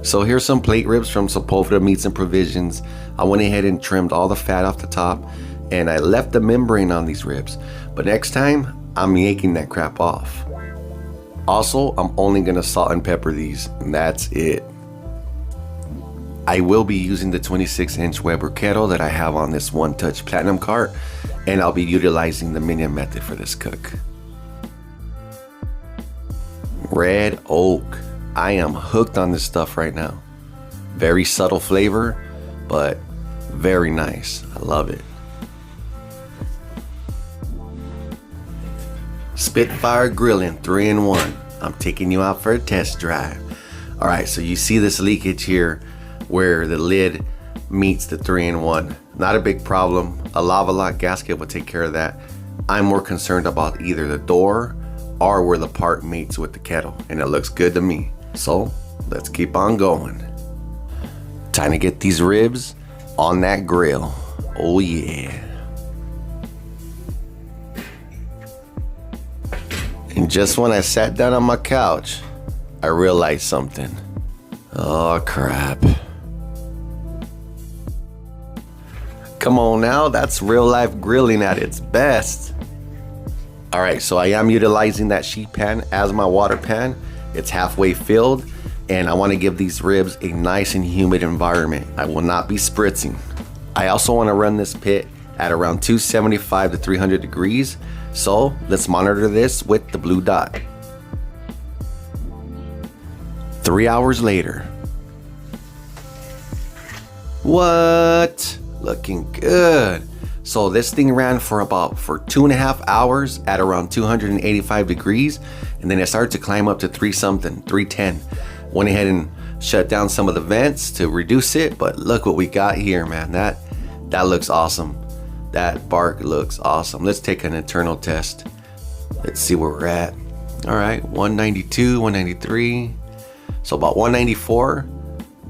So here's some plate ribs from Sepulveda Meats and Provisions. I went ahead and trimmed all the fat off the top, and I left the membrane on these ribs. But next time, I'm yanking that crap off. Also, I'm only gonna salt and pepper these, and that's it. I will be using the 26-inch Weber kettle that I have on this One Touch Platinum cart, and I'll be utilizing the minion method for this cook. Red oak. I am hooked on this stuff right now. Very subtle flavor, but very nice. I love it. SpitfireGrilling 3-in-1. I'm taking you out for a test drive. All right, so you see this leakage here where the lid meets the 3-in-1. Not a big problem. A lava lock gasket will take care of that. I'm more concerned about either the door or where the part meets with the kettle, and it looks good to me. So let's keep on going. Time to get these ribs on that grill. Oh yeah. And just when I sat down on my couch, I realized something. Oh crap. Come on now, that's real life grilling at its best. All right, so I am utilizing that sheet pan as my water pan. It's halfway filled, and I want to give these ribs a nice and humid environment. I will not be spritzing. I also want to run this pit at around 275 to 300 degrees. So let's monitor this with the blue dot. 3 hours later. What? Looking good. So this thing ran for 2.5 hours at around 285 degrees, and then it started to climb up to 310. Went ahead and shut down some of the vents to reduce it, but look what we got here, man. That looks awesome. That bark looks awesome. Let's take an internal test. Let's see where we're at. All right, 192, 193. So about 194,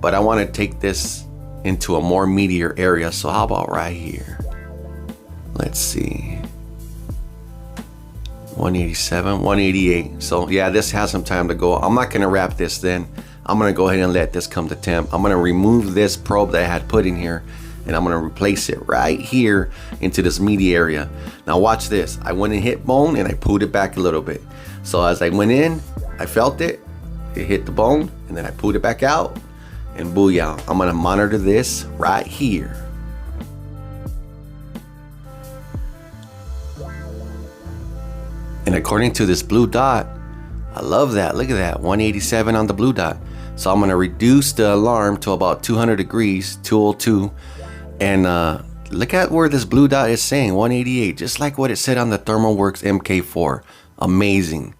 but I want to take this into a more meatier area. So how about right here? Let's see. 187, 188. So yeah, this has some time to go. I'm not gonna wrap this then. I'm gonna go ahead and let this come to temp. I'm gonna remove this probe that I had put in here, and I'm gonna replace it right here into this meaty area. Now watch this. I went and hit bone and I pulled it back a little bit. So as I went in, I felt it. It hit the bone, and then I pulled it back out, and booyah. I'm gonna monitor this right here. And according to this blue dot, I love that. Look at that, 187 on the blue dot. So I'm gonna reduce the alarm to about 200 degrees, 202. And look at where this blue dot is saying 188, just like what it said on the ThermalWorks MK4. Amazing.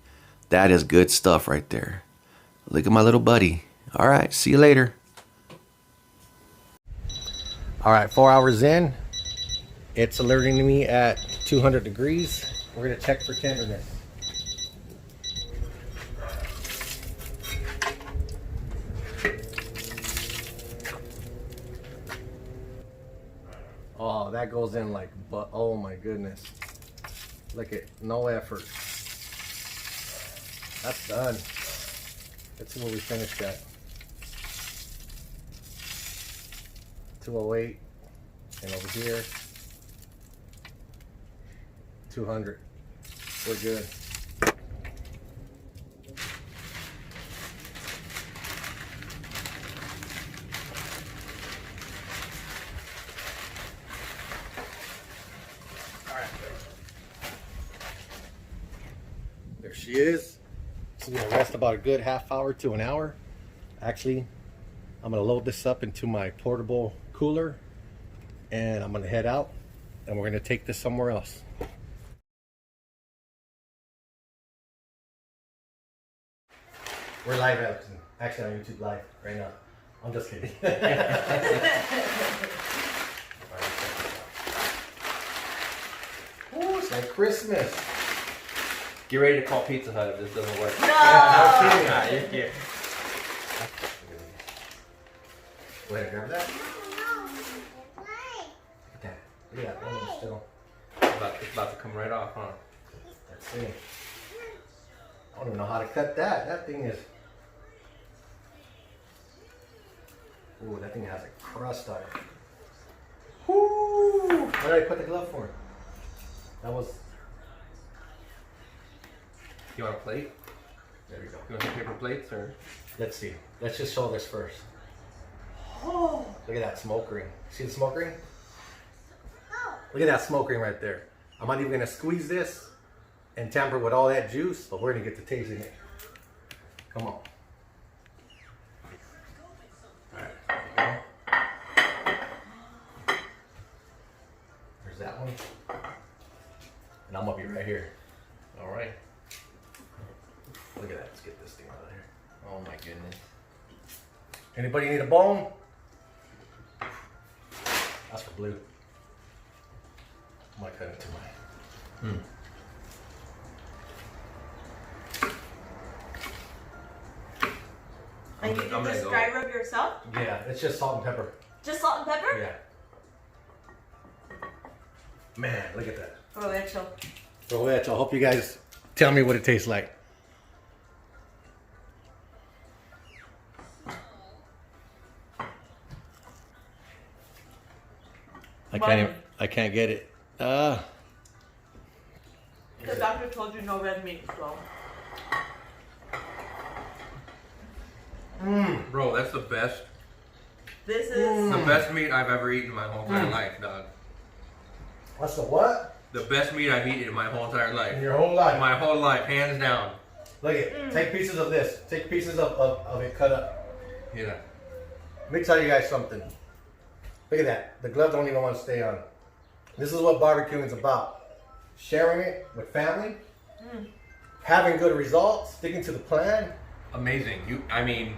That is good stuff right there. Look at my little buddy. All right, see you later. All right, 4 hours in. It's alerting me at 200 degrees. We're gonna check for tenderness. Oh, that goes in like, but oh my goodness. Look at, no effort. That's done. Let's see where we finished at. 208, and over here, 200. We're good. All right. There she is. She's gonna rest about a good half hour to an hour. Actually, I'm gonna load this up into my portable cooler, and I'm gonna head out, and we're gonna take this somewhere else. We're live, actually on YouTube live right now. I'm just kidding. Ooh, it's like Christmas. Get ready to call Pizza Hut if this doesn't work. No! Yeah, you're here. Go ahead and grab that. Look at that. Look at that one still. It's about to come right off, huh? Let's see. I don't even know how to cut that. That thing is... Ooh, that thing has a crust on it. Whoo! What did I put the glove for? That was. You want a plate? There we go. You want some paper plates or? Let's see. Let's just show this first. Oh, look at that smoke ring. See the smoke ring? Look at that smoke ring right there. I'm not even gonna squeeze this and tamper with all that juice, but we're gonna get to tasting it. Come on. Alright, there we go. There's that one. And I'm gonna be right here. Alright. Look at that. Let's get this thing out of here. Oh my goodness. Anybody need a bone? That's for blue. I might cut it to mine. And you did this dry rub yourself? Yeah, it's just salt and pepper. Just salt and pepper? Yeah. Man, look at that. Provecho. Provecho. I hope you guys tell me what it tastes like. I can't get it. The doctor told you no red meat, so. Bro, that's the best. This is The best meat I've ever eaten in my whole entire life, dog. What's the what? The best meat I've eaten in my whole entire life. In your whole life. My whole life, hands down. Look at it. Take pieces of this. Take pieces of it cut up. Yeah. Let me tell you guys something. Look at that. The gloves don't even want to stay on. This is what barbecuing is about. Sharing it with family. Having good results. Sticking to the plan. Amazing. I mean,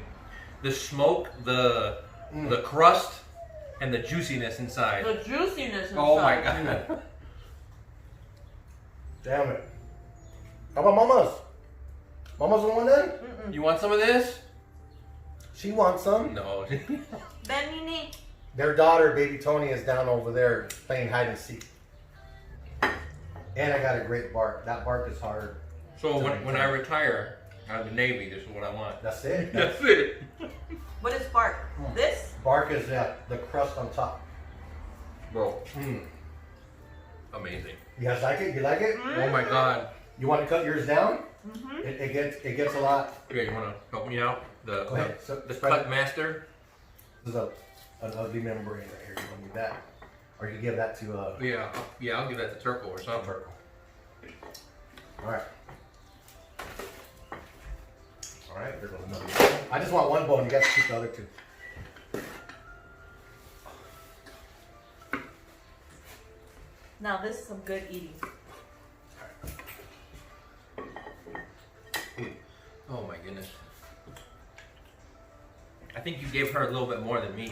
the smoke, the crust, and the juiciness inside. the juiciness inside. Oh my god. Damn it. How about Mama's? Mama's the one then? You want some of this? She wants some. No. Benini. Their daughter, baby Tony, is down over there playing hide and seek. And I got a great bark. That bark is hard. So when I retire out of the Navy, this is what I want. That's it. That's it. What is bark? This? Bark is the crust on top. Bro. Amazing. You guys like it? You like it? Oh my god. You want to cut yours down? It gets a lot. Okay, you want to help me out? Go ahead. So, The cut master. This is an ugly membrane right here. You want to do that? Or you give that to Yeah, I'll give that to Turkle or something. Turkle. All right. All right. There's another one. I just want one bone. You guys keep the other two. Now this is some good eating. Oh my goodness. I think you gave her a little bit more than me.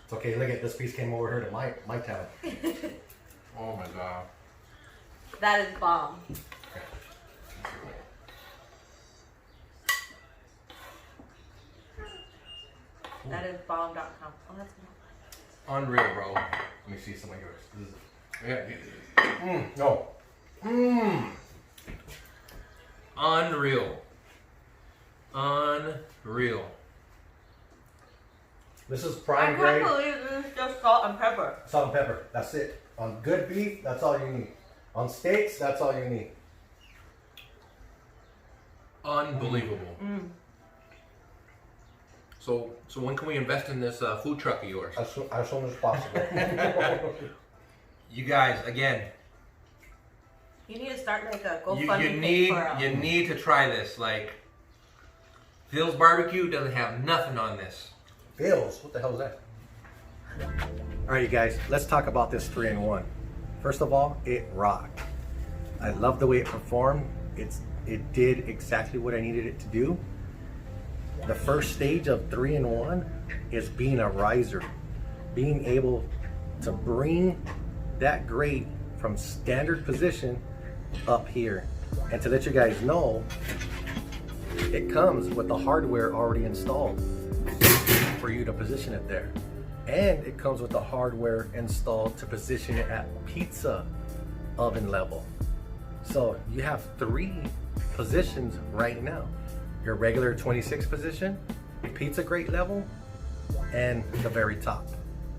It's okay. Look at this piece came over here to my town. Oh my god. That is bomb. That is bomb.com. Oh, that's good. Unreal, bro. Let me see some of yours. This is, Yeah. no. Unreal. Unreal. This is I prime can't grade believe this is just salt and pepper. salt and pepper. That's it. On good beef, that's all you need. On steaks, that's all you need. Unbelievable. So when can we invest in this food truck of yours? As soon as possible. You guys, again, You need to start like a you GoFundMe need need to try this. Like, Phil's Barbecue doesn't have nothing on this. Bills, what the hell is that? All right, you guys, let's talk about this 3-in-1. First of all, it rocked. I love the way it performed. It did exactly what I needed it to do. The first stage of 3-in-1 is being a riser, being able to bring that grate from standard position up here. And to let you guys know, it comes with the hardware already installed for you to position it there. And it comes with the hardware installed to position it at pizza oven level. So you have 3 positions right now. Your regular 26 position, pizza grate level, and the very top.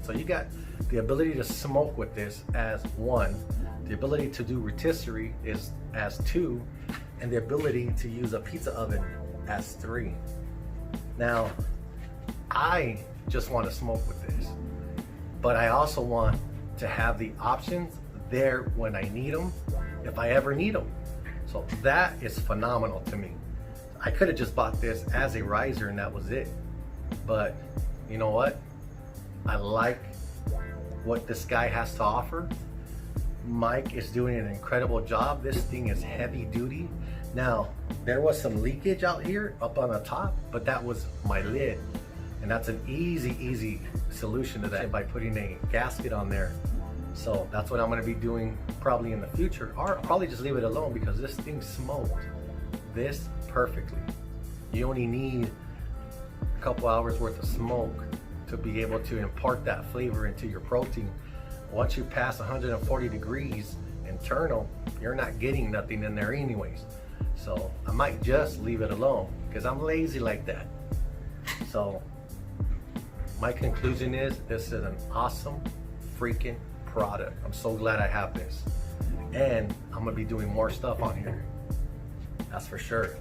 So you got the ability to smoke with this as 1, the ability to do rotisserie is as 2, and the ability to use a pizza oven as 3. Now, I just want to smoke with this, but I also want to have the options there when I need them, if I ever need them. So that is phenomenal to me. I could have just bought this as a riser and that was it. But you know what? I like what this guy has to offer. Mike is doing an incredible job. This thing is heavy duty. Now, there was some leakage out here up on the top, but that was my lid. And that's an easy solution to that by putting a gasket on there. So that's what I'm gonna be doing probably in the future, or I'll probably just leave it alone because this thing smoked this perfectly. You only need a couple hours worth of smoke to be able to impart that flavor into your protein. Once you pass 140 degrees internal, you're not getting nothing in there anyways. So I might just leave it alone because I'm lazy like that. So my conclusion is this is an awesome freaking product. I'm so glad I have this. And I'm gonna be doing more stuff on here. That's for sure.